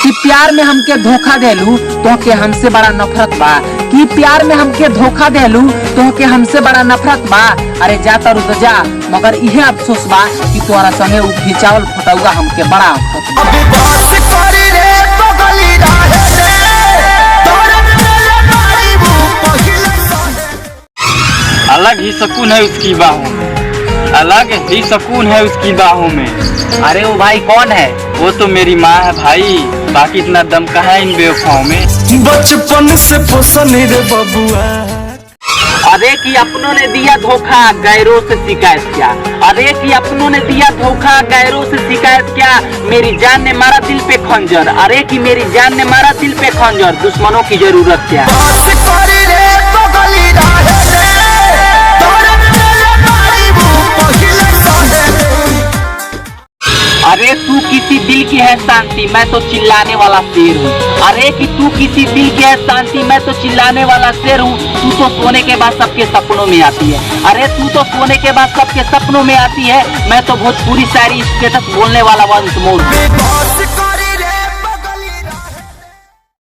कि प्यार में हमके धोखा देलू तो के हमसे बड़ा नफरत बा, कि प्यार में हमके धोखा देलू तो के हमसे बड़ा नफरत बा। अरे जा तारू तो जा, मगर इहे अफसोस बा कि तोरा संगे उ खिंचावल फटौआ हमके बड़ा अलग ही सुकून है उसकी बाहों में, अलग ही सुकून है उसकी बाहों में। अरे वो भाई कौन है? वो तो मेरी माँ है भाई, बाकी इतना दम कहाँ है इन बेवफाओं में। बचपन से पोसन रे बबुआ। अरे कि अपनों ने दिया धोखा गैरों से शिकायत किया, अरे कि अपनों ने दिया धोखा गैरों से शिकायत किया। मेरी जान ने मारा दिल पे खंजर, अरे कि मेरी जान ने मारा दिल पे खंजर, दुश्मनों की जरूरत क्या। अरे तू किसी दिल की है शांति, मैं तो चिल्लाने वाला शेर हूँ। अरे कि तू किसी दिल की है शांति, मैं तो चिल्लाने वाला शेर हूँ। तू तो सोने के बाद सबके सपनों में आती है, अरे तू तो सोने के बाद सबके सपनों में आती है। मैं तो भोजपुरी शायरी स्टेटस बोलने वाला वंश मोर।